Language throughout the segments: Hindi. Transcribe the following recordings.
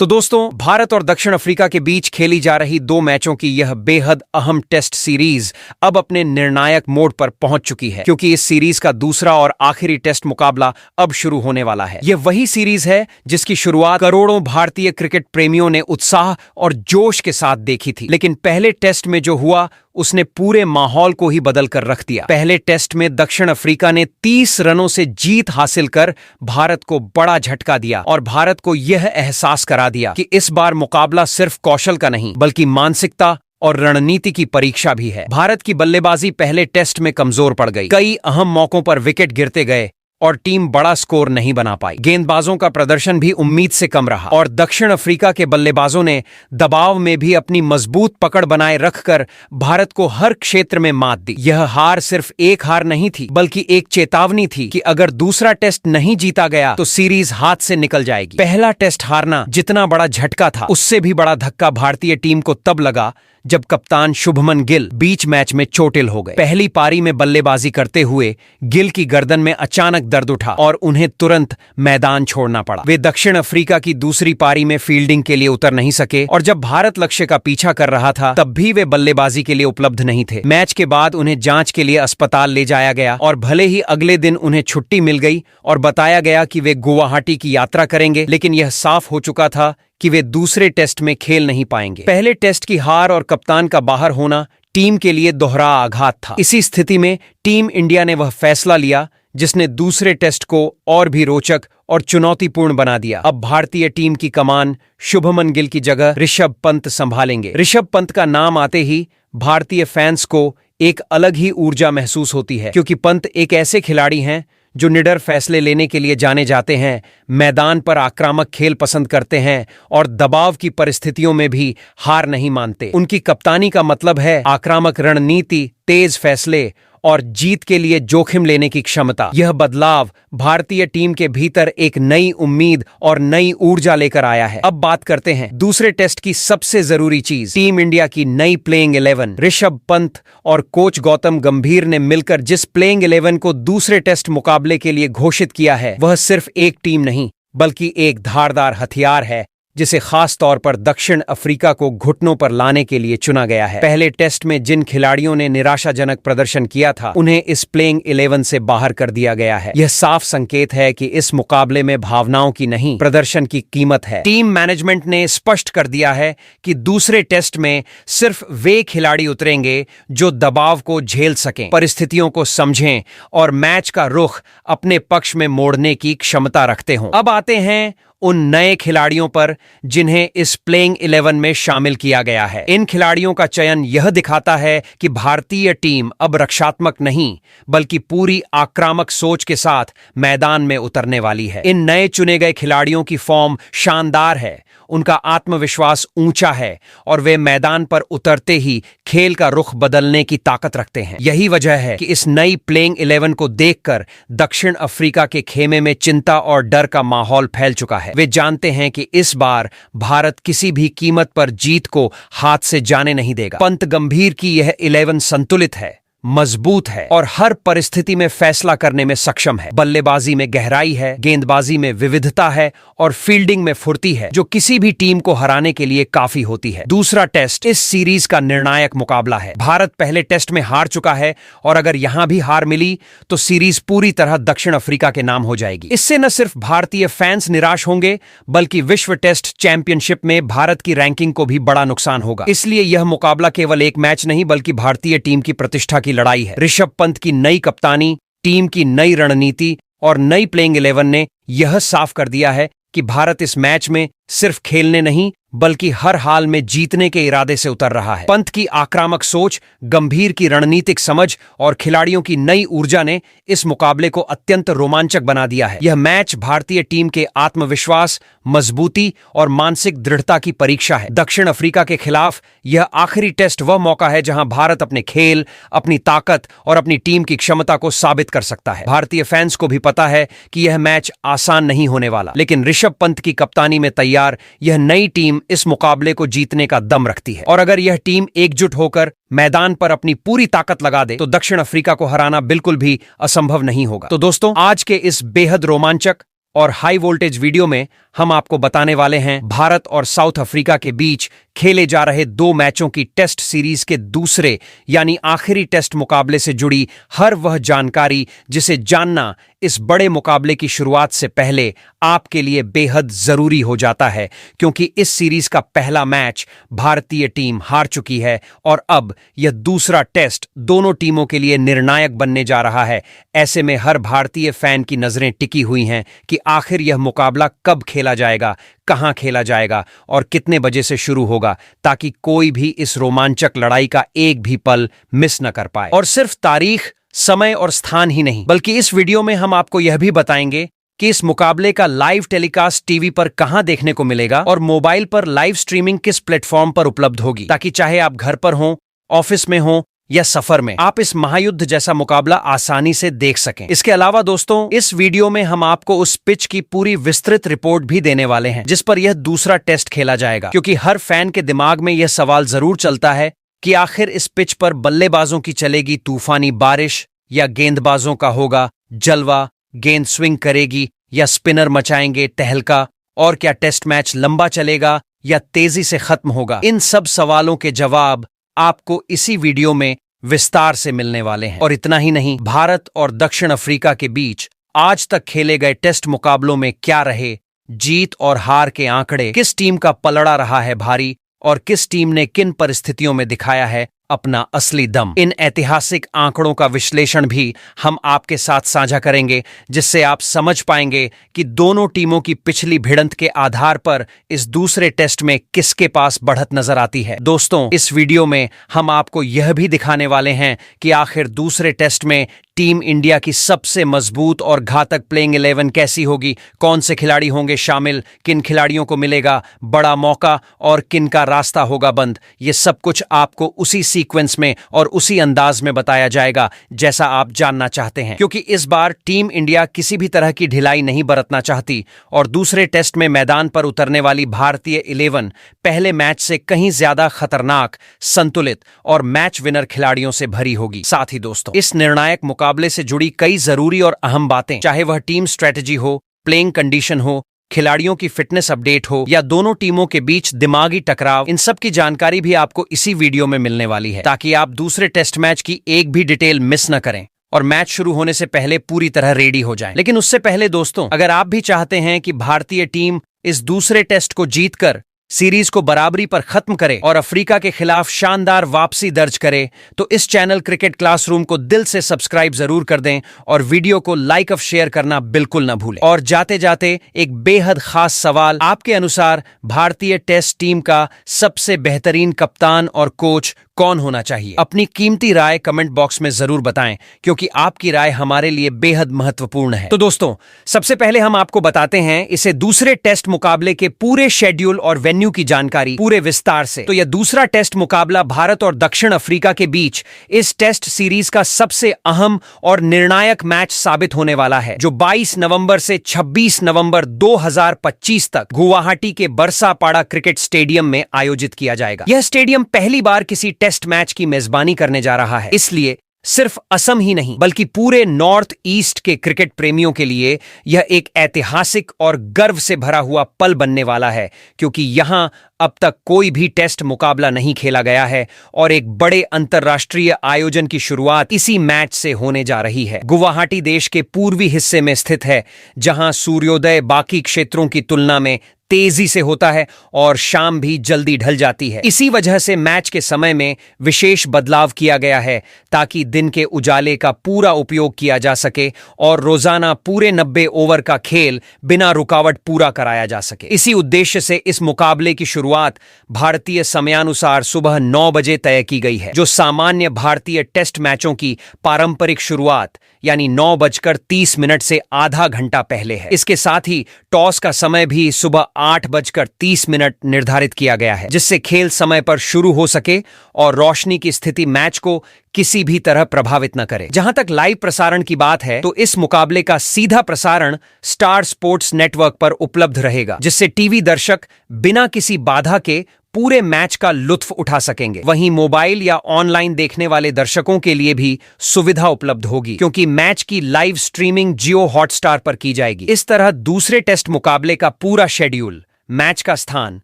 तो दोस्तों, भारत और दक्षिण अफ्रीका के बीच खेली जा रही 2 मैचों की यह बेहद अहम टेस्ट सीरीज अब अपने निर्णायक मोड़ पर पहुंच चुकी है, क्योंकि इस सीरीज का दूसरा और आखिरी टेस्ट मुकाबला अब शुरू होने वाला है। यह वही सीरीज है जिसकी शुरुआत करोड़ों भारतीय क्रिकेट प्रेमियों ने उत्साह और जोश के साथ देखी थी, लेकिन पहले टेस्ट में जो हुआ उसने पूरे माहौल को ही बदल कर रख दिया। पहले टेस्ट में दक्षिण अफ्रीका ने 30 रनों से जीत हासिल कर भारत को बड़ा झटका दिया और भारत को यह एहसास करा दिया कि इस बार मुकाबला सिर्फ कौशल का नहीं बल्कि मानसिकता और रणनीति की परीक्षा भी है। भारत की बल्लेबाजी पहले टेस्ट में कमजोर पड़ गई, कई अहम मौकों पर विकेट गिरते गए और टीम बड़ा स्कोर नहीं बना पाई। गेंदबाजों का प्रदर्शन भी उम्मीद से कम रहा और दक्षिण अफ्रीका के बल्लेबाजों ने दबाव में भी अपनी मजबूत पकड़ बनाए रखकर भारत को हर क्षेत्र में मात दी। यह हार सिर्फ एक हार नहीं थी बल्कि एक चेतावनी थी कि अगर दूसरा टेस्ट नहीं जीता गया तो सीरीज हाथ से निकल जाएगी। पहला टेस्ट हारना जितना बड़ा झटका था, उससे भी बड़ा धक्का भारतीय टीम को तब लगा जब कप्तान शुभमन गिल बीच मैच में चोटिल हो गए। पहली पारी में बल्लेबाजी करते हुए गिल की गर्दन में अचानक दर्द उठा और उन्हें तुरंत मैदान छोड़ना पड़ा। वे दक्षिण अफ्रीका की दूसरी पारी में फील्डिंग के लिए उतर नहीं सके और जब भारत लक्ष्य का पीछा कर रहा था तब भी वे बल्लेबाजी के लिए उपलब्ध नहीं थे। मैच के बाद उन्हें जांच के लिए अस्पताल ले जाया गया और भले ही अगले दिन उन्हें छुट्टी मिल गई और बताया गया कि वे गुवाहाटी की यात्रा करेंगे, लेकिन यह साफ हो चुका था कि वे दूसरे टेस्ट में खेल नहीं पाएंगे। पहले टेस्ट की हार और कप्तान का बाहर होना टीम के लिए दोहरा आघात था। इसी स्थिति में टीम इंडिया ने वह फैसला लिया जिसने दूसरे टेस्ट को और भी रोचक और चुनौतीपूर्ण बना दिया। अब भारतीय टीम की कमान शुभमन गिल की जगह ऋषभ पंत संभालेंगे। ऋषभ पंत का नाम आते ही भारतीय फैंस को एक अलग ही ऊर्जा महसूस होती है, क्योंकि पंत एक ऐसे खिलाड़ी हैं जो निडर फैसले लेने के लिए जाने जाते हैं, मैदान पर आक्रामक खेल पसंद करते हैं और दबाव की परिस्थितियों में भी हार नहीं मानते। उनकी कप्तानी का मतलब है आक्रामक रणनीति, तेज फैसले और जीत के लिए जोखिम लेने की क्षमता। यह बदलाव भारतीय टीम के भीतर एक नई उम्मीद और नई ऊर्जा लेकर आया है। अब बात करते हैं दूसरे टेस्ट की सबसे जरूरी चीज, टीम इंडिया की नई प्लेइंग 11। ऋषभ पंत और कोच गौतम गंभीर ने मिलकर जिस प्लेइंग 11 को दूसरे टेस्ट मुकाबले के लिए घोषित किया है, वह सिर्फ एक टीम नहीं बल्कि एक धारदार हथियार है जिसे खास तौर पर दक्षिण अफ्रीका को घुटनों पर लाने के लिए चुना गया है। पहले टेस्ट में जिन खिलाड़ियों ने निराशाजनक प्रदर्शन किया था, उन्हें इस प्लेइंग 11 से बाहर कर दिया गया है। यह साफ संकेत है कि इस मुकाबले में भावनाओं की नहीं, प्रदर्शन की कीमत है। टीम मैनेजमेंट ने स्पष्ट कर दिया है कि दूसरे टेस्ट में सिर्फ वे खिलाड़ी उतरेंगे जो दबाव को झेल सकें, परिस्थितियों को समझें और मैच का रुख अपने पक्ष में मोड़ने की क्षमता रखते हों। अब आते हैं उन नए खिलाड़ियों पर जिन्हें इस प्लेइंग 11 में शामिल किया गया है। इन खिलाड़ियों का चयन यह दिखाता है कि भारतीय टीम अब रक्षात्मक नहीं बल्कि पूरी आक्रामक सोच के साथ मैदान में उतरने वाली है। इन नए चुने गए खिलाड़ियों की फॉर्म शानदार है, उनका आत्मविश्वास ऊंचा है और वे मैदान पर उतरते ही खेल का रुख बदलने की ताकत रखते हैं। यही वजह है कि इस नई प्लेइंग 11 को देखकर दक्षिण अफ्रीका के खेमे में चिंता और डर का माहौल फैल चुका है। वे जानते हैं कि इस बार भारत किसी भी कीमत पर जीत को हाथ से जाने नहीं देगा। पंत गंभीर की यह 11 संतुलित है, मजबूत है और हर परिस्थिति में फैसला करने में सक्षम है। बल्लेबाजी में गहराई है, गेंदबाजी में विविधता है और फील्डिंग में फुर्ती है, जो किसी भी टीम को हराने के लिए काफी होती है। दूसरा टेस्ट इस सीरीज का निर्णायक मुकाबला है। भारत पहले टेस्ट में हार चुका है और अगर यहां भी हार मिली तो सीरीज पूरी तरह दक्षिण अफ्रीका के नाम हो जाएगी। इससे न सिर्फ भारतीय फैंस निराश होंगे बल्कि विश्व टेस्ट चैंपियनशिप में भारत की रैंकिंग को भी बड़ा नुकसान होगा। इसलिए यह मुकाबला केवल एक मैच नहीं बल्कि भारतीय टीम की प्रतिष्ठा की लड़ाई है। ऋषभ पंत की नई कप्तानी, टीम की नई रणनीति और नई प्लेइंग 11 ने यह साफ कर दिया है कि भारत इस मैच में सिर्फ खेलने नहीं बल्कि हर हाल में जीतने के इरादे से उतर रहा है। पंत की आक्रामक सोच, गंभीर की रणनीतिक समझ और खिलाड़ियों की नई ऊर्जा ने इस मुकाबले को अत्यंत रोमांचक बना दिया है। यह मैच भारतीय टीम के आत्मविश्वास, मजबूती और मानसिक दृढ़ता की परीक्षा है। दक्षिण अफ्रीका के खिलाफ यह आखिरी टेस्ट वह मौका है जहां भारत अपने खेल, अपनी ताकत और अपनी टीम की क्षमता को साबित कर सकता है। भारतीय फैंस को भी पता है कि यह मैच आसान नहीं होने वाला, लेकिन ऋषभ पंत की कप्तानी में तैयार यह नई टीम इस मुकाबले को जीतने का दम रखती है। और अगर यह टीम एकजुट होकर मैदान पर अपनी पूरी ताकत लगा दे तो दक्षिण अफ्रीका को हराना बिल्कुल भी असंभव नहीं होगा। तो दोस्तों, आज के इस बेहद रोमांचक और हाई वोल्टेज वीडियो में हम आपको बताने वाले हैं भारत और साउथ अफ्रीका के बीच खेले जा रहे 2 मैचों की टेस्ट सीरीज के दूसरे यानी आखिरी टेस्ट मुकाबले से जुड़ी हर वह जानकारी जिसे जानना इस बड़े मुकाबले की शुरुआत से पहले आपके लिए बेहद जरूरी हो जाता है, क्योंकि इस सीरीज का पहला मैच भारतीय टीम हार चुकी है और अब यह दूसरा टेस्ट दोनों टीमों के लिए निर्णायक बनने जा रहा है। ऐसे में हर भारतीय फैन की नजरें टिकी हुई हैं कि आखिर यह मुकाबला कब खेला जाएगा, कहां खेला जाएगा और कितने बजे से शुरू होगा, ताकि कोई भी इस रोमांचक लड़ाई का एक भी पल मिस न कर पाए। और सिर्फ तारीख, समय और स्थान ही नहीं, बल्कि इस वीडियो में हम आपको यह भी बताएंगे कि इस मुकाबले का लाइव टेलीकास्ट टीवी पर कहां देखने को मिलेगा और मोबाइल पर लाइव स्ट्रीमिंग किस प्लेटफॉर्म पर उपलब्ध होगी, ताकि चाहे आप घर पर हों, ऑफिस में हों या सफर में, आप इस महायुद्ध जैसा मुकाबला आसानी से देख सकें। इसके अलावा दोस्तों, इस वीडियो में हम आपको उस पिच की पूरी विस्तृत रिपोर्ट भी देने वाले हैं जिस पर यह दूसरा टेस्ट खेला जाएगा, क्योंकि हर फैन के दिमाग में यह सवाल जरूर चलता है कि आखिर इस पिच पर बल्लेबाजों की चलेगी तूफानी बारिश या गेंदबाजों का होगा जलवा, गेंद स्विंग करेगी या स्पिनर मचाएंगे तहलका, और क्या टेस्ट मैच लंबा चलेगा या तेजी से खत्म होगा। इन सब सवालों के जवाब आपको इसी वीडियो में विस्तार से मिलने वाले हैं। और इतना ही नहीं, भारत और दक्षिण अफ्रीका के बीच आज तक खेले गए टेस्ट मुकाबलों में क्या रहे जीत और हार के आंकड़े, किस टीम का पलड़ा रहा है भारी और किस टीम ने किन परिस्थितियों में दिखाया है अपना असली दम, इन ऐतिहासिक आंकड़ों का विश्लेषण भी हम आपके साथ साझा करेंगे, जिससे आप समझ पाएंगे कि दोनों टीमों की पिछली भिड़ंत के आधार पर इस दूसरे टेस्ट में किसके पास बढ़त नजर आती है। दोस्तों, इस वीडियो में हम आपको यह भी दिखाने वाले हैं कि आखिर दूसरे टेस्ट में टीम इंडिया की सबसे मजबूत और घातक प्लेइंग 11 कैसी होगी, कौन से खिलाड़ी होंगे शामिल, किन खिलाड़ियों को मिलेगा बड़ा मौका और किन का रास्ता होगा बंद। ये सब कुछ आपको उसी सीक्वेंस में और उसी अंदाज में बताया जाएगा जैसा आप जानना चाहते हैं, क्योंकि इस बार टीम इंडिया किसी भी तरह की ढिलाई नहीं बरतना चाहती और दूसरे टेस्ट में मैदान पर उतरने वाली भारतीय 11 पहले मैच से कहीं ज्यादा खतरनाक, संतुलित और मैच विनर खिलाड़ियों से भरी होगी। साथ ही दोस्तों, इस निर्णायक मुकाबले से जुड़ी कई जरूरी और अहम बातें, चाहे वह टीम स्ट्रेटजी हो, प्लेइंग कंडीशन हो, खिलाड़ियों की फिटनेस अपडेट हो या दोनों टीमों के बीच दिमागी टकराव, इन सब की जानकारी भी आपको इसी वीडियो में मिलने वाली है, ताकि आप दूसरे टेस्ट मैच की एक भी डिटेल मिस न करें और मैच शुरू होने से पहले पूरी तरह रेडी हो जाएं। लेकिन उससे पहले दोस्तों, अगर आप भी चाहते हैं कि भारतीय टीम इस दूसरे टेस्ट को जीतकर सीरीज को बराबरी पर खत्म करे और अफ्रीका के खिलाफ शानदार वापसी दर्ज करे, तो इस चैनल क्रिकेट क्लासरूम को दिल से सब्सक्राइब जरूर कर दें और वीडियो को लाइक और शेयर करना बिल्कुल ना भूलें। और जाते जाते एक बेहद खास सवाल, आपके अनुसार भारतीय टेस्ट टीम का सबसे बेहतरीन कप्तान और कोच कौन होना चाहिए? अपनी कीमती राय कमेंट बॉक्स में जरूर बताएं, क्योंकि आपकी राय हमारे लिए बेहद महत्वपूर्ण है। तो दोस्तों, सबसे पहले हम आपको बताते हैं इसे दूसरे टेस्ट मुकाबले के पूरे शेड्यूल और वेन्यू की जानकारी पूरे विस्तार से। तो यह दूसरा टेस्ट मुकाबला भारत और दक्षिण अफ्रीका के बीच इस टेस्ट सीरीज का सबसे अहम और निर्णायक मैच साबित होने वाला है, जो 22 नवंबर से 26 नवंबर 2025 तक गुवाहाटी के बरसापाड़ा क्रिकेट स्टेडियम में आयोजित किया जाएगा। यह स्टेडियम पहली बार किसी टेस्ट मैच की मेजबानी करने जा रहा है, इसलिए सिर्फ असम ही नहीं बल्कि पूरे नॉर्थ ईस्ट के क्रिकेट प्रेमियों के लिए यह एक ऐतिहासिक और गर्व से भरा हुआ पल बनने वाला है, क्योंकि यहां अब तक कोई भी टेस्ट मुकाबला नहीं खेला गया है और एक बड़े अंतर्राष्ट्रीय आयोजन की शुरुआत इसी मैच से होने जा रही है। गुवाहाटी देश के पूर्वी हिस्से में स्थित है, जहां सूर्योदय बाकी क्षेत्रों की तुलना में तेजी से होता है और शाम भी जल्दी ढल जाती है। इसी वजह से मैच के समय में विशेष बदलाव किया गया है, ताकि दिन के उजाले का पूरा उपयोग किया जा सके और रोजाना पूरे 90 ओवर का खेल बिना रुकावट पूरा कराया जा सके। इसी उद्देश्य से इस मुकाबले की शुरुआत भारतीय समयानुसार सुबह 9 बजे तय की गई है, जो सामान्य भारतीय टेस्ट मैचों की पारंपरिक शुरुआत यानी 9:30 से आधा घंटा पहले है। इसके साथ ही टॉस का समय भी सुबह 8:30 निर्धारित किया गया है, जिससे खेल समय पर शुरू हो सके और रोशनी की स्थिति मैच को किसी भी तरह प्रभावित न करे। जहां तक लाइव प्रसारण की बात है तो इस मुकाबले का सीधा प्रसारण स्टार स्पोर्ट्स नेटवर्क पर उपलब्ध रहेगा, जिससे टीवी दर्शक बिना किसी बाधा के पूरे मैच का लुत्फ उठा सकेंगे। वहीं मोबाइल या ऑनलाइन देखने वाले दर्शकों के लिए भी सुविधा उपलब्ध होगी, क्योंकि मैच की लाइव स्ट्रीमिंग जियो हॉटस्टार पर की जाएगी। इस तरह दूसरे टेस्ट मुकाबले का पूरा शेड्यूल, मैच का स्थान,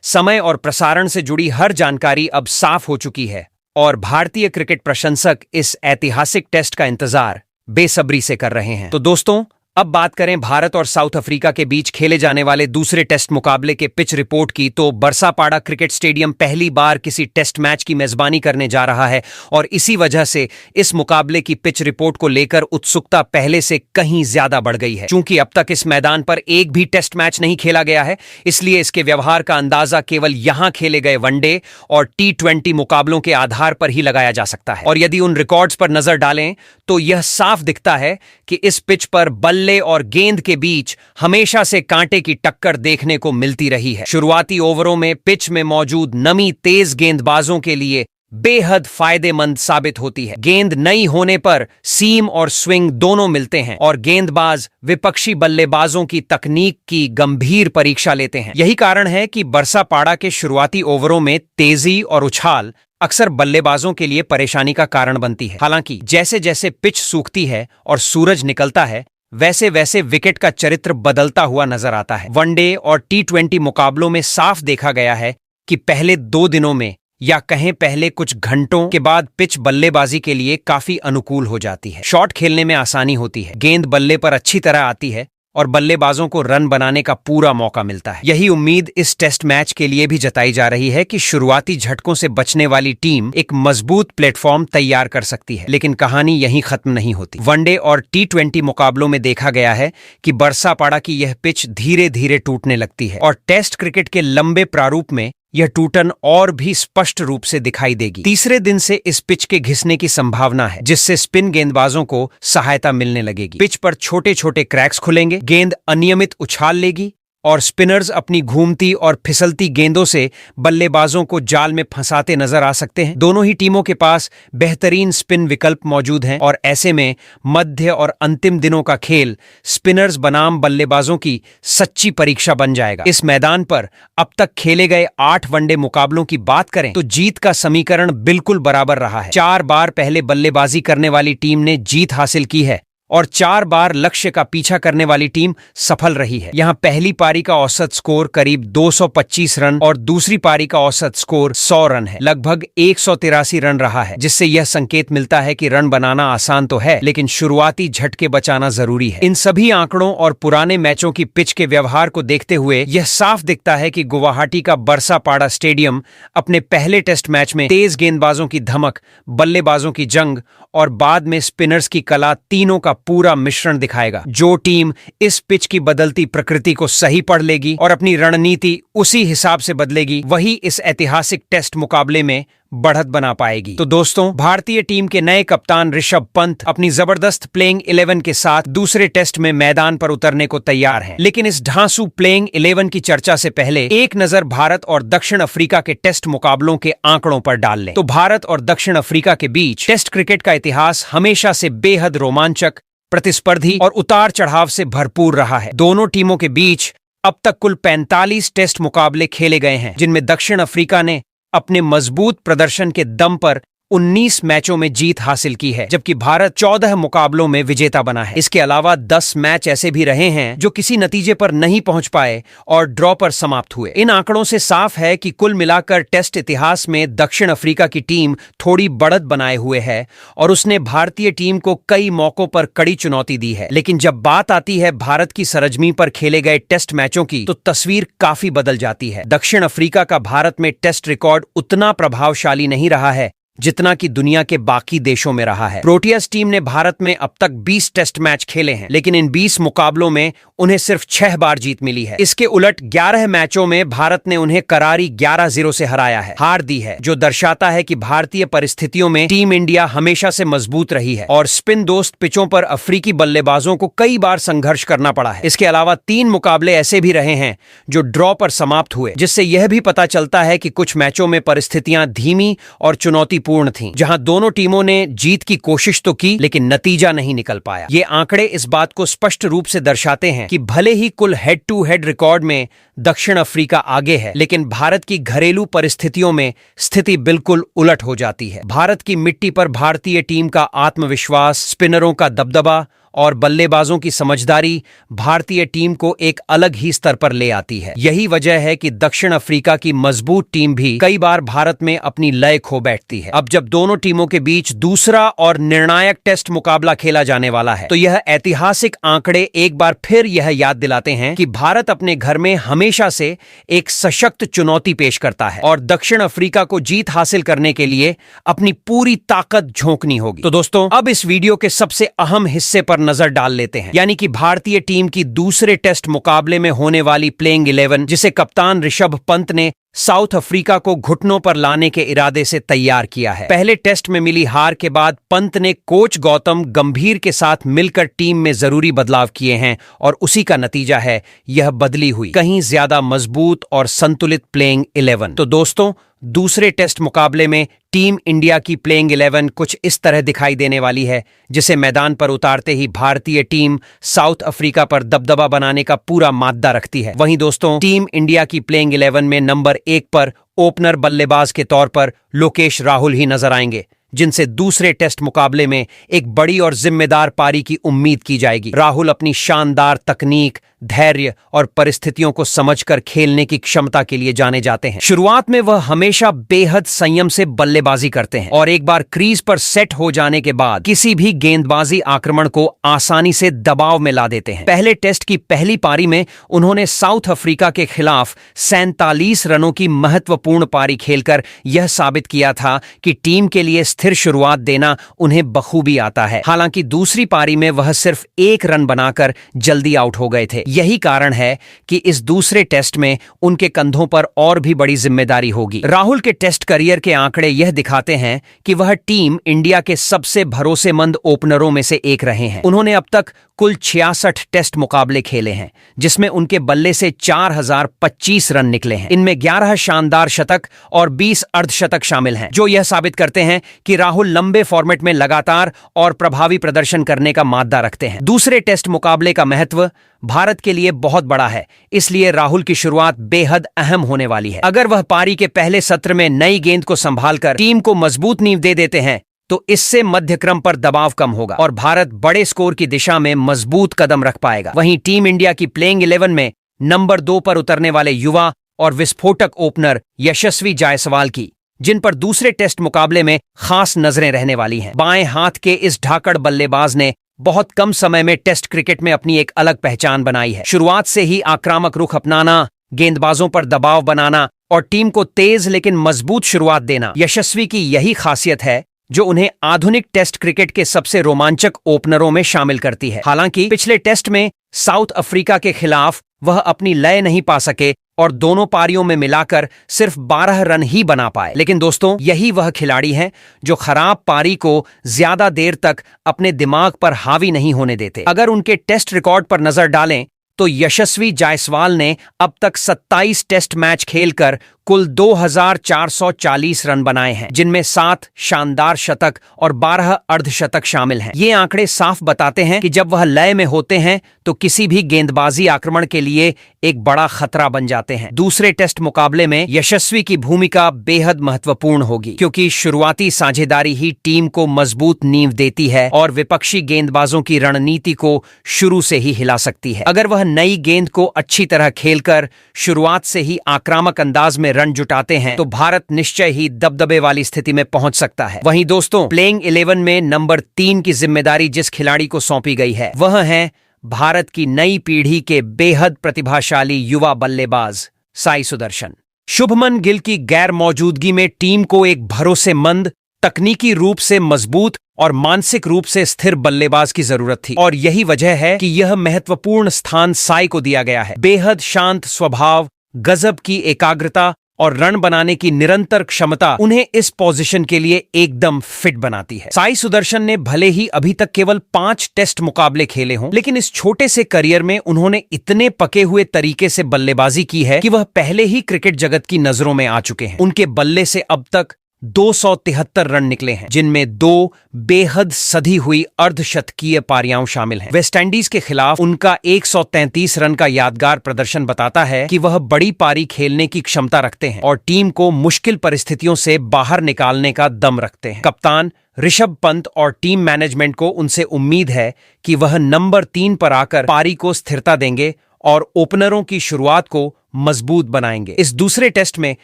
समय और प्रसारण से जुड़ी हर जानकारी अब साफ हो चुकी है और भारतीय क्रिकेट प्रशंसक इस ऐतिहासिक टेस्ट का इंतजार बेसब्री से कर रहे हैं। तो दोस्तों, अब बात करें भारत और साउथ अफ्रीका के बीच खेले जाने वाले दूसरे टेस्ट मुकाबले के पिच रिपोर्ट की, तो बरसापाड़ा क्रिकेट स्टेडियम पहली बार किसी टेस्ट मैच की मेजबानी करने जा रहा है और इसी वजह से इस मुकाबले की पिच रिपोर्ट को लेकर उत्सुकता पहले से कहीं ज्यादा बढ़ गई है। चूंकि अब तक इस मैदान पर एक भी टेस्ट मैच नहीं खेला गया है, इसलिए इसके व्यवहार का अंदाजा केवल यहां खेले गए वनडे और T20 मुकाबलों के आधार पर ही लगाया जा सकता है। और यदि उन रिकॉर्ड्स पर नजर डालें तो यह साफ दिखता है कि इस पिच पर बल्ले और गेंद के बीच हमेशा से कांटे की टक्कर देखने को मिलती रही है। शुरुआती ओवरों में पिच में मौजूद नमी तेज गेंदबाजों के लिए बेहद फायदेमंद साबित होती है। गेंद नई होने पर सीम और स्विंग दोनों मिलते हैं और गेंदबाज विपक्षी बल्लेबाजों की तकनीक की गंभीर परीक्षा लेते हैं। यही कारण है कि बरसापाड़ा के शुरुआती ओवरों में तेजी और उछाल अक्सर बल्लेबाजों के लिए परेशानी का कारण बनती है। हालांकि जैसे जैसे पिच सूखती है और सूरज निकलता है, वैसे वैसे विकेट का चरित्र बदलता हुआ नजर आता है। वनडे और T20 मुकाबलों में साफ देखा गया है कि पहले 2 दिनों में या कहें पहले कुछ घंटों के बाद पिच बल्लेबाजी के लिए काफी अनुकूल हो जाती है। शॉट खेलने में आसानी होती है, गेंद बल्ले पर अच्छी तरह आती है और बल्लेबाजों को रन बनाने का पूरा मौका मिलता है। यही उम्मीद इस टेस्ट मैच के लिए भी जताई जा रही है कि शुरुआती झटकों से बचने वाली टीम एक मजबूत प्लेटफॉर्म तैयार कर सकती है। लेकिन कहानी यहीं खत्म नहीं होती। वनडे और T20 मुकाबलों में देखा गया है कि बरसापाड़ा की यह पिच धीरे धीरे टूटने लगती है और टेस्ट क्रिकेट के लंबे प्रारूप में यह टूटन और भी स्पष्ट रूप से दिखाई देगी। तीसरे दिन से इस पिच के घिसने की संभावना है, जिससे स्पिन गेंदबाजों को सहायता मिलने लगेगी। पिच पर छोटे छोटे क्रैक्स खुलेंगे, गेंद अनियमित उछाल लेगी और स्पिनर्स अपनी घूमती और फिसलती गेंदों से बल्लेबाजों को जाल में फंसाते नजर आ सकते हैं। दोनों ही टीमों के पास बेहतरीन स्पिन विकल्प मौजूद हैं और ऐसे में मध्य और अंतिम दिनों का खेल स्पिनर्स बनाम बल्लेबाजों की सच्ची परीक्षा बन जाएगा। इस मैदान पर अब तक खेले गए 8 वनडे मुकाबलों की बात करें तो जीत का समीकरण बिल्कुल बराबर रहा है। 4 बार पहले बल्लेबाजी करने वाली टीम ने जीत हासिल की है और 4 बार लक्ष्य का पीछा करने वाली टीम सफल रही है। यहां पहली पारी का औसत स्कोर करीब 225 रन और दूसरी पारी का औसत स्कोर 100 रन है। लगभग 183 रन रहा है, जिससे यह संकेत मिलता है कि रन बनाना आसान तो है, लेकिन शुरुआती झटके बचाना जरूरी है। इन सभी आंकड़ों और पुराने मैचों की पिच के व्यवहार को देखते हुए यह साफ दिखता है कि गुवाहाटी का बरसापाड़ा स्टेडियम अपने पहले टेस्ट मैच में तेज गेंदबाजों की धमक, बल्लेबाजों की जंग और बाद में स्पिनर्स की कला, तीनों का पूरा मिश्रण दिखाएगा। जो टीम इस पिच की बदलती प्रकृति को सही पढ़ लेगी और अपनी रणनीति उसी हिसाब से बदलेगी, वही इस ऐतिहासिक टेस्ट मुकाबले में बढ़त बना पाएगी। तो दोस्तों, भारतीय टीम के नए कप्तान ऋषभ पंत अपनी जबरदस्त प्लेइंग 11 के साथ दूसरे टेस्ट में मैदान पर उतरने को तैयार हैं। लेकिन इस ढांसू प्लेइंग 11 की चर्चा से पहले एक नजर भारत और दक्षिण अफ्रीका के टेस्ट मुकाबलों के आंकड़ों पर डाल लें। तो भारत और दक्षिण अफ्रीका के बीच टेस्ट क्रिकेट का इतिहास हमेशा से बेहद रोमांचक, प्रतिस्पर्धी और उतार चढ़ाव से भरपूर रहा है। दोनों टीमों के बीच अब तक कुल 45 टेस्ट मुकाबले खेले गए हैं, जिनमें दक्षिण अफ्रीका ने अपने मजबूत प्रदर्शन के दम पर 19 मैचों में जीत हासिल की है, जबकि भारत 14 मुकाबलों में विजेता बना है। इसके अलावा 10 मैच ऐसे भी रहे हैं जो किसी नतीजे पर नहीं पहुंच पाए और ड्रॉ पर समाप्त हुए। इन आंकड़ों से साफ है कि कुल मिलाकर टेस्ट इतिहास में दक्षिण अफ्रीका की टीम थोड़ी बढ़त बनाए हुए है और उसने भारतीय टीम को कई मौकों पर कड़ी चुनौती दी है। लेकिन जब बात आती है भारत की सरजमी पर खेले गए टेस्ट मैचों की, तो तस्वीर काफी बदल जाती है। दक्षिण अफ्रीका का भारत में टेस्ट रिकॉर्ड उतना प्रभावशाली नहीं रहा है जितना कि दुनिया के बाकी देशों में रहा है। प्रोटियस टीम ने भारत में अब तक 20 टेस्ट मैच खेले हैं, लेकिन इन 20 मुकाबलों में उन्हें सिर्फ 6 बार जीत मिली है। इसके उलट 11 मैचों में भारत ने उन्हें करारी 11-0 से हराया है, हार दी है, जो दर्शाता है कि भारतीय परिस्थितियों में टीम इंडिया हमेशा से मजबूत रही है और स्पिन दोस्त पिचों पर अफ्रीकी बल्लेबाजों को कई बार संघर्ष करना पड़ा है। इसके अलावा 3 मुकाबले ऐसे भी रहे हैं जो ड्रॉ पर समाप्त हुए, जिससे यह भी पता चलता है कि कुछ मैचों में परिस्थितियां धीमी और चुनौती चुनौतीपूर्ण थीं, जहां दोनों टीमों ने जीत की कोशिश तो की लेकिन नतीजा नहीं निकल पाया। ये आंकड़े इस बात को स्पष्ट रूप से दर्शाते हैं कि भले ही कुल हेड टू हेड रिकॉर्ड में दक्षिण अफ्रीका आगे है, लेकिन भारत की घरेलू परिस्थितियों में स्थिति बिल्कुल उलट हो जाती है। भारत की मिट्टी पर भारतीय टीम का आत्मविश्वास, स्पिनरों का दबदबा और बल्लेबाजों की समझदारी भारतीय टीम को एक अलग ही स्तर पर ले आती है। यही वजह है कि दक्षिण अफ्रीका की मजबूत टीम भी कई बार भारत में अपनी लय खो बैठती है। अब जब दोनों टीमों के बीच दूसरा और निर्णायक टेस्ट मुकाबला खेला जाने वाला है, तो यह ऐतिहासिक आंकड़े एक बार फिर यह याद दिलाते हैं कि भारत अपने घर में हमेशा से एक सशक्त चुनौती पेश करता है और दक्षिण अफ्रीका को जीत हासिल करने के लिए अपनी पूरी ताकत झोंकनी होगी। तो दोस्तों, अब इस वीडियो के सबसे अहम हिस्से पर नजर डाल लेते हैं, यानी कि भारतीय टीम की दूसरे टेस्ट मुकाबले में होने वाली प्लेइंग 11, जिसे कप्तान ऋषभ पंत ने साउथ अफ्रीका को घुटनों पर लाने के इरादे से तैयार किया है। पहले टेस्ट में मिली हार के बाद पंत ने कोच गौतम गंभीर के साथ मिलकर टीम में जरूरी बदलाव किए हैं और उसी का नतीजा है यह बदली हुई, कहीं ज्यादा मजबूत और संतुलित प्लेइंग 11। तो दोस्तों, दूसरे टेस्ट मुकाबले में टीम इंडिया की प्लेइंग 11 कुछ इस तरह दिखाई देने वाली है, जिसे मैदान पर उतारते ही भारतीय टीम साउथ अफ्रीका पर दबदबा बनाने का पूरा माद्दा रखती है। वहीं दोस्तों, टीम इंडिया की प्लेइंग 11 में नंबर 1 पर ओपनर बल्लेबाज के तौर पर लोकेश राहुल ही नजर आएंगे, जिनसे दूसरे टेस्ट मुकाबले में एक बड़ी और जिम्मेदार पारी की उम्मीद की जाएगी। राहुल अपनी शानदार तकनीक, धैर्य और परिस्थितियों को समझकर खेलने की क्षमता के लिए जाने जाते हैं। शुरुआत में वह हमेशा बेहद संयम से बल्लेबाजी करते हैं और एक बार क्रीज पर सेट हो जाने के बाद किसी भी गेंदबाजी आक्रमण को आसानी से दबाव में ला देते हैं। पहले टेस्ट की पहली पारी में उन्होंने साउथ अफ्रीका के खिलाफ 47 रनों की महत्वपूर्ण पारी खेलकर यह साबित किया था कि टीम के लिए स्थिर शुरुआत देना उन्हें बखूबी आता है। हालांकि दूसरी पारी में वह सिर्फ 1 रन बनाकर जल्दी आउट हो गए थे। यही कारण है कि इस दूसरे टेस्ट में उनके कंधों पर और भी बड़ी जिम्मेदारी होगी। राहुल के टेस्ट करियर के आंकड़े यह दिखाते हैं कि वह टीम इंडिया के सबसे भरोसेमंद ओपनरों में से एक रहे हैं। उन्होंने अब तक कुल 66 टेस्ट मुकाबले खेले हैं, जिसमें उनके बल्ले से 4025 रन निकले हैं। इनमें 11 शानदार शतक और 20 अर्धशतक शामिल हैं, जो यह साबित करते हैं कि राहुल लंबे फॉर्मेट में लगातार और प्रभावी प्रदर्शन करने का माद्दा रखते हैं। दूसरे टेस्ट मुकाबले का महत्व भारत के लिए बहुत बड़ा है, इसलिए राहुल की शुरुआत बेहद अहम होने वाली है। अगर वह पारी के पहले सत्र में नई गेंद को संभालकर टीम को मजबूत नींव दे देते हैं, तो इससे मध्यक्रम पर दबाव कम होगा और भारत बड़े स्कोर की दिशा में मजबूत कदम रख पाएगा। वहीं टीम इंडिया की प्लेइंग 11 में नंबर 2 पर उतरने वाले युवा और विस्फोटक ओपनर यशस्वी जायसवाल की, जिन पर दूसरे टेस्ट मुकाबले में खास नजरें रहने वाली हैं। बाएं हाथ के इस ढाकड़ बल्लेबाज ने बहुत कम समय में टेस्ट क्रिकेट में अपनी एक अलग पहचान बनाई है। शुरुआत से ही आक्रामक रुख अपनाना, गेंदबाजों पर दबाव बनाना और टीम को तेज लेकिन मजबूत शुरुआत देना, यशस्वी की यही खासियत है जो उन्हें आधुनिक टेस्ट क्रिकेट के सबसे रोमांचक ओपनरों में शामिल करती है। हालांकि पिछले टेस्ट में साउथ अफ्रीका के खिलाफ वह अपनी लय नहीं पा सके और दोनों पारियों में मिलाकर सिर्फ 12 रन ही बना पाए। लेकिन दोस्तों, यही वह खिलाड़ी हैं जो खराब पारी को ज्यादा देर तक अपने दिमाग पर हावी नहीं होने देते। अगर उनके टेस्ट रिकॉर्ड पर नजर डालें तो यशस्वी जायसवाल ने अब तक 27 टेस्ट मैच खेलकर कुल 2440 रन बनाए हैं, जिनमें 7 शानदार शतक और 12 अर्धशतक शामिल हैं। ये आंकड़े साफ बताते हैं कि जब वह लय में होते हैं तो किसी भी गेंदबाजी आक्रमण के लिए एक बड़ा खतरा बन जाते हैं। दूसरे टेस्ट मुकाबले में यशस्वी की भूमिका बेहद महत्वपूर्ण होगी, क्योंकि शुरुआती साझेदारी ही टीम को मजबूत नींव देती है और विपक्षी गेंदबाजों की रणनीति को शुरू से ही हिला सकती है। अगर वह नई गेंद को अच्छी तरह खेलकर शुरुआत से ही आक्रामक अंदाज में रन जुटाते हैं, तो भारत निश्चय ही दबदबे वाली स्थिति में पहुंच सकता है। वहीं दोस्तों, प्लेइंग 11 में नंबर 3 की जिम्मेदारी जिस खिलाड़ी को सौंपी गई है, वह है भारत की नई पीढ़ी के बेहद प्रतिभाशाली युवा बल्लेबाज साई सुदर्शन। शुभमन गिल की गैर मौजूदगी में टीम को एक भरोसेमंद, तकनीकी रूप से मजबूत और मानसिक रूप से स्थिर बल्लेबाज की जरूरत थी, और यही वजह है कि यह महत्वपूर्ण स्थान साई को दिया गया है। बेहद शांत स्वभाव, गजब की एकाग्रता और रन बनाने की निरंतर क्षमता उन्हें इस पोजीशन के लिए एकदम फिट बनाती है। साई सुदर्शन ने भले ही अभी तक केवल 5 टेस्ट मुकाबले खेले हों, लेकिन इस छोटे से करियर में उन्होंने इतने पके हुए तरीके से बल्लेबाजी की है कि वह पहले ही क्रिकेट जगत की नजरों में आ चुके हैं। उनके बल्ले से अब तक 273 रन निकले हैं, जिनमें 2 बेहद सधी हुई अर्धशतकीय पारियां शामिल हैं। वेस्टइंडीज के खिलाफ उनका 133 रन का यादगार प्रदर्शन बताता है कि वह बड़ी पारी खेलने की क्षमता रखते हैं और टीम को मुश्किल परिस्थितियों से बाहर निकालने का दम रखते हैं। कप्तान ऋषभ पंत और टीम मैनेजमेंट को उनसे उम्मीद है कि वह नंबर 3 पर आकर पारी को स्थिरता देंगे और ओपनरों की शुरुआत को मजबूत बनाएंगे। इस दूसरे टेस्ट में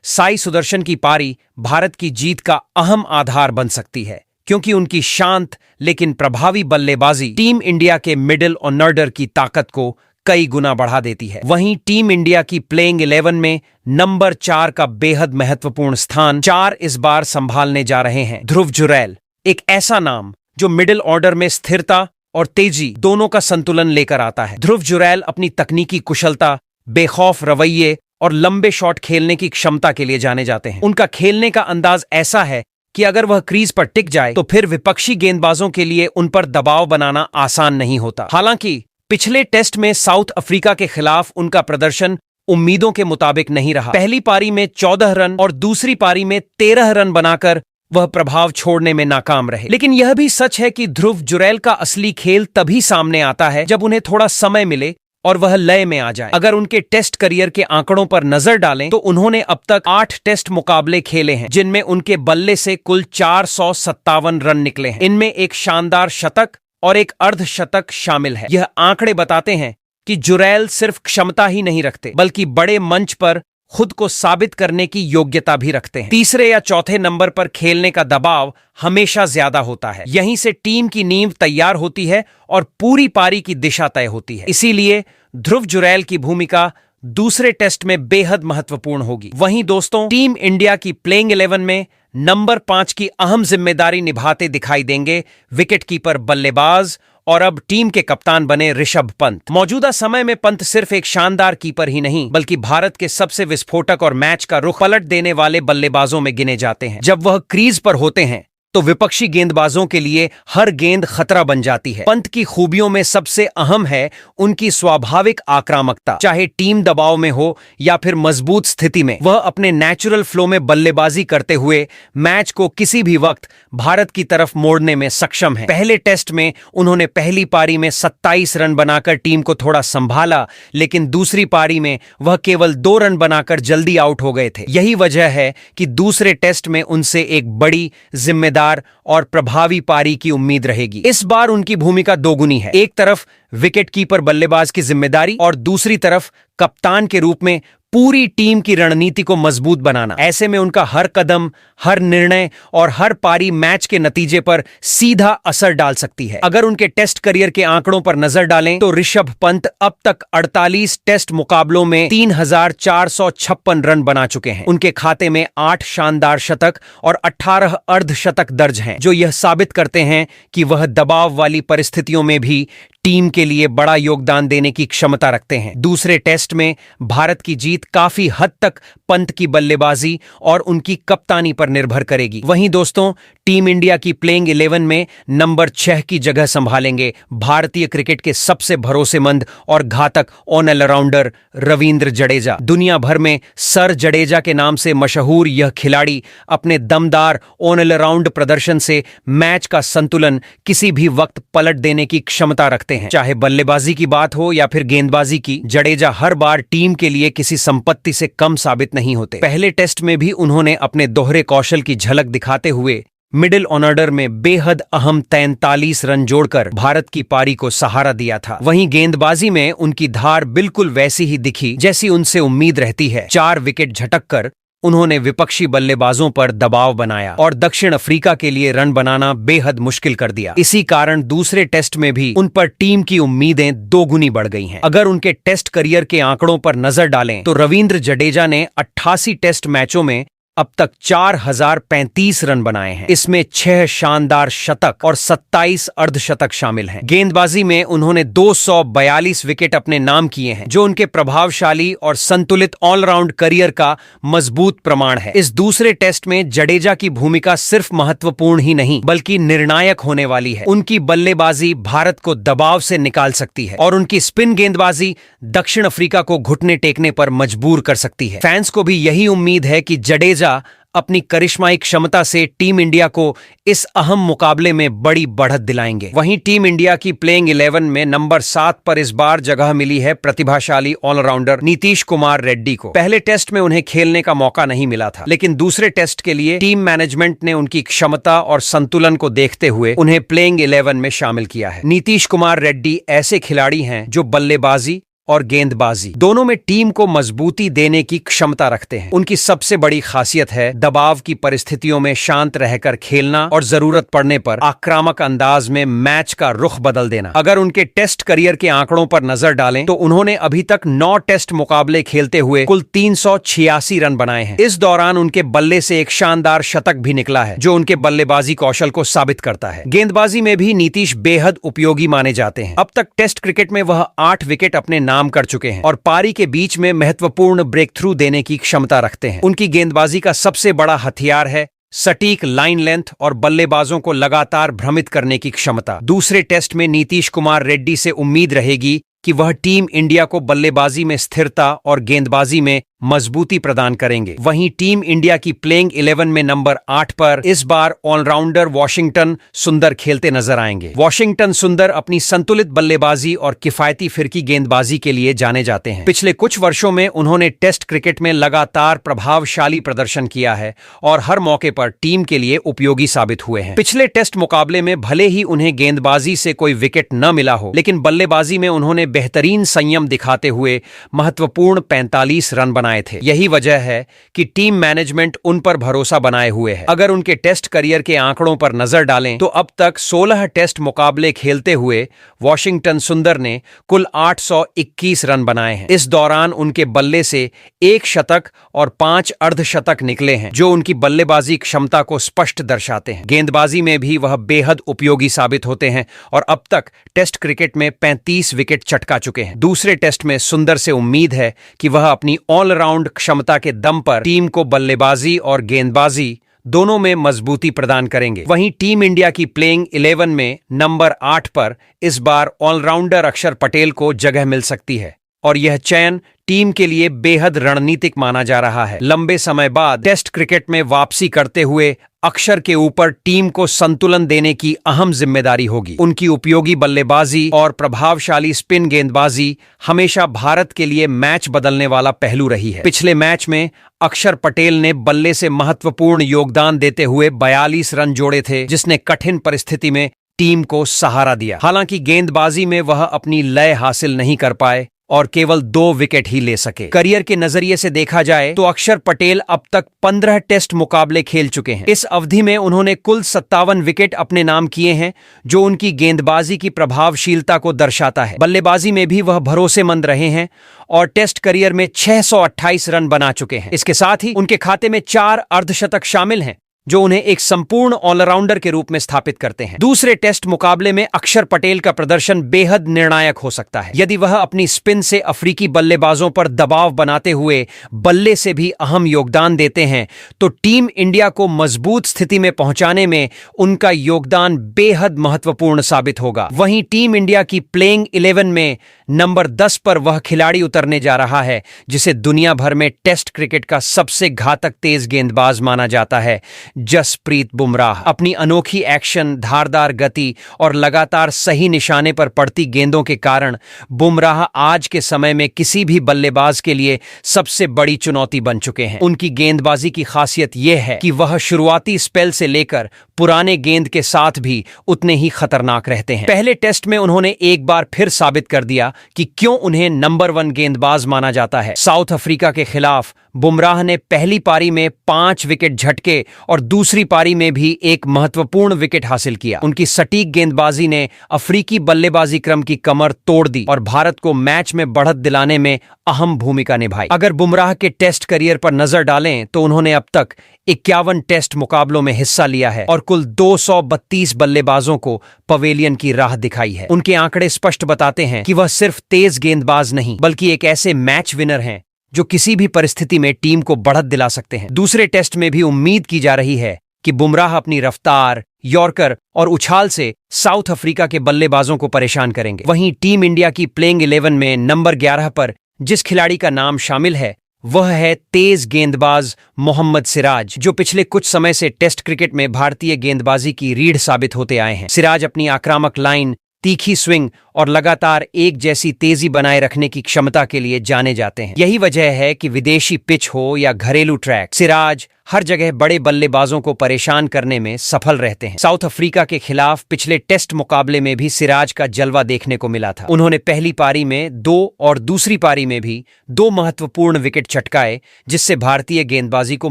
साई सुदर्शन की पारी भारत की जीत का अहम आधार बन सकती है, क्योंकि उनकी शांत लेकिन प्रभावी बल्लेबाजी टीम इंडिया के मिडिल ऑर्डर की ताकत को कई गुना बढ़ा देती है। वहीं टीम इंडिया की प्लेइंग 11 में नंबर 4 का बेहद महत्वपूर्ण स्थान 4 इस बार संभालने जा रहे हैं ध्रुव जुरैल, एक ऐसा नाम जो मिडिल ऑर्डर में स्थिरता और तेजी दोनों का संतुलन लेकर आता है। ध्रुव जुरैल अपनी तकनीकी कुशलता, बेखौफ रवैये और लंबे शॉट खेलने की क्षमता के लिए जाने जाते हैं। उनका खेलने का अंदाज ऐसा है कि अगर वह क्रीज पर टिक जाए तो फिर विपक्षी गेंदबाजों के लिए उन पर दबाव बनाना आसान नहीं होता। हालांकि पिछले टेस्ट में साउथ अफ्रीका के खिलाफ उनका प्रदर्शन उम्मीदों के मुताबिक नहीं रहा। पहली पारी में 14 रन और दूसरी पारी में 13 रन बनाकर वह प्रभाव छोड़ने में नाकाम रहे। लेकिन यह भी सच है कि ध्रुव जुरैल का असली खेल तभी सामने आता है जब उन्हें थोड़ा समय मिले और वह लय में आ जाए। अगर उनके टेस्ट करियर के आंकड़ों पर नजर डालें तो उन्होंने अब तक 8 टेस्ट मुकाबले खेले हैं, जिनमें उनके बल्ले से कुल 457 रन निकले हैं। इनमें एक शानदार शतक और एक अर्धशतक शामिल है। यह आंकड़े बताते हैं कि जुरैल सिर्फ क्षमता ही नहीं रखते, बल्कि बड़े मंच पर खुद को साबित करने की योग्यता भी रखते हैं। तीसरे या चौथे नंबर पर खेलने का दबाव हमेशा ज्यादा होता है। यहीं से टीम की नींव तैयार होती है और पूरी पारी की दिशा तय होती है। इसीलिए ध्रुव जुरैल की भूमिका दूसरे टेस्ट में बेहद महत्वपूर्ण होगी। वहीं दोस्तों, टीम इंडिया की प्लेइंग 11 में नंबर 5 की अहम जिम्मेदारी निभाते दिखाई देंगे विकेटकीपर बल्लेबाज और अब टीम के कप्तान बने ऋषभ पंत। मौजूदा समय में पंत सिर्फ एक शानदार कीपर ही नहीं, बल्कि भारत के सबसे विस्फोटक और मैच का रुख पलट देने वाले बल्लेबाजों में गिने जाते हैं। जब वह क्रीज पर होते हैं तो विपक्षी गेंदबाजों के लिए हर गेंद खतरा बन जाती है। पंत की खूबियों में सबसे अहम है उनकी स्वाभाविक आक्रामकता। चाहे टीम दबाव में हो या फिर मजबूत स्थिति में, वह अपने नेचुरल फ्लो में बल्लेबाजी करते हुए मैच को किसी भी वक्त भारत की तरफ मोड़ने में सक्षम है। पहले टेस्ट में उन्होंने पहली पारी में 27 रन बनाकर टीम को थोड़ा संभाला, लेकिन दूसरी पारी में वह केवल 2 रन बनाकर जल्दी आउट हो गए थे। यही वजह है कि दूसरे टेस्ट में उनसे एक बड़ी जिम्मेदारी और प्रभावी पारी की उम्मीद रहेगी। इस बार उनकी भूमिका दोगुनी है। एक तरफ विकेटकीपर बल्लेबाज की जिम्मेदारी और दूसरी तरफ कप्तान के रूप में पूरी टीम की रणनीति को मजबूत बनाना। ऐसे में उनका हर कदम, हर निर्णय और हर पारी मैच के नतीजे पर सीधा असर डाल सकती है। अगर उनके टेस्ट करियर के आंकड़ों पर नजर डालें तो ऋषभ पंत अब तक 48 टेस्ट मुकाबलों में 3456 रन बना चुके हैं। उनके खाते में 8 शानदार शतक और 18 अर्धशतक दर्ज हैं, जो यह साबित करते हैं कि वह दबाव वाली परिस्थितियों में भी टीम के लिए बड़ा योगदान देने की क्षमता रखते हैं। दूसरे टेस्ट में भारत की जीत काफी हद तक पंत की बल्लेबाजी और उनकी कप्तानी पर निर्भर करेगी। वहीं दोस्तों, टीम इंडिया की प्लेइंग 11 में नंबर 6 की जगह संभालेंगे भारतीय क्रिकेट के सबसे भरोसेमंद और घातक ऑलराउंडर रवींद्र जडेजा। दुनिया भर में सर जडेजा के नाम से मशहूर यह खिलाड़ी अपने दमदार ऑलराउंड प्रदर्शन से मैच का संतुलन किसी भी वक्त पलट देने की क्षमता रखते हैं। चाहे बल्लेबाजी की बात हो या फिर गेंदबाजी की, जडेजा हर बार टीम के लिए किसी संपत्ति से कम साबित नहीं होते। पहले टेस्ट में भी उन्होंने अपने दोहरे कौशल की झलक दिखाते हुए मिडिल ऑर्डर में बेहद अहम 43 रन जोड़कर भारत की पारी को सहारा दिया था। वहीं गेंदबाजी में उनकी धार बिल्कुल वैसी ही दिखी जैसी उनसे उम्मीद रहती है। 4 विकेट झटककर उन्होंने विपक्षी बल्लेबाजों पर दबाव बनाया और दक्षिण अफ्रीका के लिए रन बनाना बेहद मुश्किल कर दिया। इसी कारण दूसरे टेस्ट में भी उन पर टीम की उम्मीदें दोगुनी बढ़ गई हैं। अगर उनके टेस्ट करियर के आंकड़ों पर नजर डालें तो रवींद्र जडेजा ने 88 टेस्ट मैचों में अब तक 4035 रन बनाए हैं। इसमें 6 शानदार शतक और 27 अर्धशतक शामिल हैं। गेंदबाजी में उन्होंने 242 विकेट अपने नाम किए हैं, जो उनके प्रभावशाली और संतुलित ऑलराउंड करियर का मजबूत प्रमाण है। इस दूसरे टेस्ट में जडेजा की भूमिका सिर्फ महत्वपूर्ण ही नहीं, बल्कि निर्णायक होने वाली है। उनकी बल्लेबाजी भारत को दबाव से निकाल सकती है और उनकी स्पिन गेंदबाजी दक्षिण अफ्रीका को घुटने टेकने पर मजबूर कर सकती है। फैंस को भी यही उम्मीद है कि जडेजा अपनी करिश्माई क्षमता से टीम इंडिया को इस अहम मुकाबले में बड़ी बढ़त दिलाएंगे। वहीं टीम इंडिया की प्लेइंग 11 में नंबर 7 पर इस बार जगह मिली है प्रतिभाशाली ऑलराउंडर नीतीश कुमार रेड्डी को। पहले टेस्ट में उन्हें खेलने का मौका नहीं मिला था, लेकिन दूसरे टेस्ट के लिए टीम मैनेजमेंट ने उनकी क्षमता और संतुलन को देखते हुए उन्हें प्लेइंग 11 में शामिल किया है। नीतीश कुमार रेड्डी ऐसे खिलाड़ी हैं जो बल्लेबाजी और गेंदबाजी दोनों में टीम को मजबूती देने की क्षमता रखते हैं। उनकी सबसे बड़ी खासियत है दबाव की परिस्थितियों में शांत रहकर खेलना और जरूरत पड़ने पर आक्रामक अंदाज में मैच का रुख बदल देना। अगर उनके टेस्ट करियर के आंकड़ों पर नजर डालें तो उन्होंने अभी तक 9 टेस्ट मुकाबले खेलते हुए कुल 386 रन बनाए हैं। इस दौरान उनके बल्ले से एक शानदार शतक भी निकला है, जो उनके बल्लेबाजी कौशल को साबित करता है। गेंदबाजी में भी नीतीश बेहद उपयोगी माने जाते हैं। अब तक टेस्ट क्रिकेट में वह 8 विकेट अपने नाम कर चुके हैं और पारी के बीच में महत्वपूर्ण ब्रेक थ्रू देने की क्षमता रखते हैं। उनकी गेंदबाजी का सबसे बड़ा हथियार है सटीक लाइन लेंथ और बल्लेबाजों को लगातार भ्रमित करने की क्षमता। दूसरे टेस्ट में नीतीश कुमार रेड्डी से उम्मीद रहेगी कि वह टीम इंडिया को बल्लेबाजी में स्थिरता और गेंदबाजी में मजबूती प्रदान करेंगे। वहीं टीम इंडिया की प्लेइंग 11 में नंबर 8 पर इस बार ऑलराउंडर वॉशिंगटन सुंदर खेलते नजर आएंगे। वॉशिंगटन सुंदर अपनी संतुलित बल्लेबाजी और किफायती फिरकी गेंदबाजी के लिए जाने जाते हैं। पिछले कुछ वर्षों में उन्होंने टेस्ट क्रिकेट में लगातार प्रभावशाली प्रदर्शन किया है और हर मौके पर टीम के लिए उपयोगी साबित हुए हैं। पिछले टेस्ट मुकाबले में भले ही उन्हें गेंदबाजी से कोई विकेट न मिला हो, लेकिन बल्लेबाजी में उन्होंने बेहतरीन संयम दिखाते हुए महत्वपूर्ण 45 रन बनाए थे। यही वजह है कि टीम मैनेजमेंट उन पर भरोसा बनाए हुए है। अगर उनके टेस्ट करियर के आंकड़ों पर नजर डालें तो अब तक 16 टेस्ट मुकाबले खेलते हुए वॉशिंगटन सुंदर ने कुल 821 रन बनाए हैं। इस दौरान उनके बल्ले से 1 शतक और 5 अर्धशतक निकले हैं, जो उनकी बल्लेबाजी क्षमता को स्पष्ट दर्शाते हैं। गेंदबाजी में भी वह बेहद उपयोगी साबित होते हैं और अब तक टेस्ट क्रिकेट में 35 विकेट चटका चुके हैं। दूसरे टेस्ट में सुंदर से उम्मीद है कि वह अपनी ऑलराउंड क्षमता के दम पर टीम को बल्लेबाजी और गेंदबाजी दोनों में मजबूती प्रदान करेंगे। वहीं टीम इंडिया की प्लेइंग 11 में नंबर 8 पर इस बार ऑलराउंडर अक्षर पटेल को जगह मिल सकती है और यह चयन टीम के लिए बेहद रणनीतिक माना जा रहा है। लंबे समय बाद टेस्ट क्रिकेट में वापसी करते हुए अक्षर के ऊपर टीम को संतुलन देने की अहम जिम्मेदारी होगी। उनकी उपयोगी बल्लेबाजी और प्रभावशाली स्पिन गेंदबाजी हमेशा भारत के लिए मैच बदलने वाला पहलू रही है। पिछले मैच में अक्षर पटेल ने बल्ले से महत्वपूर्ण योगदान देते हुए 42 रन जोड़े थे, जिसने कठिन परिस्थिति में टीम को सहारा दिया। हालांकि गेंदबाजी में वह अपनी लय हासिल नहीं कर पाए और केवल 2 विकेट ही ले सके। करियर के नजरिए से देखा जाए तो अक्षर पटेल अब तक 15 टेस्ट मुकाबले खेल चुके हैं। इस अवधि में उन्होंने कुल 57 विकेट अपने नाम किए हैं, जो उनकी गेंदबाजी की प्रभावशीलता को दर्शाता है। बल्लेबाजी में भी वह भरोसेमंद रहे हैं और टेस्ट करियर में 628 रन बना चुके हैं। इसके साथ ही उनके खाते में 4 अर्धशतक शामिल हैं, जो उन्हें एक संपूर्ण ऑलराउंडर के रूप में स्थापित करते हैं। दूसरे टेस्ट मुकाबले में अक्षर पटेल का प्रदर्शन बेहद निर्णायक हो सकता है। यदि वह अपनी स्पिन से अफ्रीकी बल्लेबाजों पर दबाव बनाते हुए बल्ले से भी अहम योगदान देते हैं, तो टीम इंडिया को मजबूत स्थिति में पहुंचाने में उनका योगदान बेहद महत्वपूर्ण साबित होगा। वहीं टीम इंडिया की प्लेइंग 11 में नंबर 10 पर वह खिलाड़ी उतरने जा रहा है जिसे दुनिया भर में टेस्ट क्रिकेट का सबसे घातक तेज गेंदबाज माना जाता है, जसप्रीत बुमराह। अपनी अनोखी एक्शन, धारदार गति और लगातार सही निशाने पर पड़ती गेंदों के कारण बुमराह आज के समय में किसी भी बल्लेबाज के लिए सबसे बड़ी चुनौती बन चुके हैं। उनकी गेंदबाजी की खासियत यह है कि वह शुरुआती स्पेल से लेकर पुराने गेंद के साथ भी उतने ही खतरनाक रहते हैं। पहले टेस्ट में उन्होंने एक बार फिर साबित कर दिया कि क्यों उन्हें नंबर 1 गेंदबाज माना जाता है। साउथ अफ्रीका के खिलाफ बुमराह ने पहली पारी में 5 विकेट झटके और दूसरी पारी में भी एक महत्वपूर्ण विकेट हासिल किया। उनकी सटीक गेंदबाजी ने अफ्रीकी बल्लेबाजी क्रम की कमर तोड़ दी और भारत को मैच में बढ़त दिलाने में अहम भूमिका निभाई। अगर बुमराह के टेस्ट करियर पर नजर डालें तो उन्होंने अब तक 51 टेस्ट मुकाबलों में हिस्सा लिया है और कुल 232 बल्लेबाजों को पवेलियन की राह दिखाई है। उनके आंकड़े स्पष्ट बताते हैं कि वह सिर्फ तेज गेंदबाज नहीं, बल्कि एक ऐसे मैच विनर हैं जो किसी भी परिस्थिति में टीम को बढ़त दिला सकते हैं। दूसरे टेस्ट में भी उम्मीद की जा रही है कि बुमराह अपनी रफ्तार, यॉर्कर और उछाल से साउथ अफ्रीका के बल्लेबाजों को परेशान करेंगे। वहीं टीम इंडिया की प्लेइंग 11 में नंबर 11 पर जिस खिलाड़ी का नाम शामिल है वह है तेज गेंदबाज मोहम्मद सिराज, जो पिछले कुछ समय से टेस्ट क्रिकेट में भारतीय गेंदबाजी की रीढ़ साबित होते आए हैं। सिराज अपनी आक्रामक लाइन, तीखी स्विंग और लगातार एक जैसी तेजी बनाए रखने की क्षमता के लिए जाने जाते हैं। यही वजह है कि विदेशी पिच हो या घरेलू ट्रैक, सिराज हर जगह बड़े बल्लेबाजों को परेशान करने में सफल रहते हैं। साउथ अफ्रीका के खिलाफ पिछले टेस्ट मुकाबले में भी सिराज का जलवा देखने को मिला था। उन्होंने पहली पारी में 2 और दूसरी पारी में भी 2 महत्वपूर्ण विकेट चटकाए, जिससे भारतीय गेंदबाजी को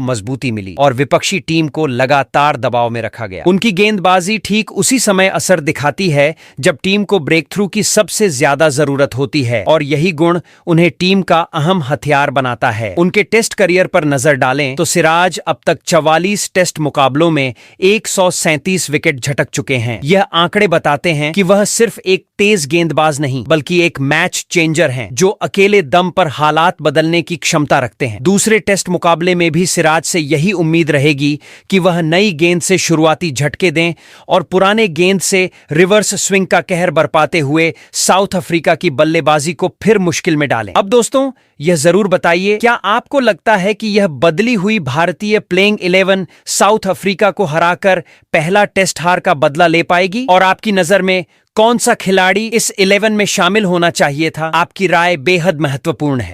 मजबूती मिली और विपक्षी टीम को लगातार दबाव में रखा गया। उनकी गेंदबाजी ठीक उसी समय असर दिखाती है जब टीम को ब्रेक थ्रू की सबसे ज्यादा जरूरत होती है, और यही गुण उन्हें टीम का अहम हथियार बनाता है। उनके टेस्ट करियर पर नजर डालें तो सिराज अब तक 44 टेस्ट मुकाबलों में 137 विकेट झटक चुके हैं। यह आंकड़े बताते हैं कि वह सिर्फ एक तेज गेंदबाज नहीं, बल्कि एक मैच चेंजर हैं, जो अकेले दम पर हालात बदलने की क्षमता रखते हैं। दूसरे टेस्ट मुकाबले में भी सिराज से यही उम्मीद रहेगी कि वह नई गेंद से शुरुआती झटके दें और पुराने गेंद से रिवर्स स्विंग का कहर बरपाते हुए साउथ अफ्रीका की बल्लेबाजी को फिर मुश्किल में डालें। अब दोस्तों, यह जरूर बताइए, क्या आपको लगता है कि यह बदली हुई भारतीय प्लेइंग 11 साउथ अफ्रीका को हराकर पहला टेस्ट हार का बदला ले पाएगी? और आपकी नजर में कौन सा खिलाड़ी इस 11 में शामिल होना चाहिए था? आपकी राय बेहद महत्वपूर्ण है।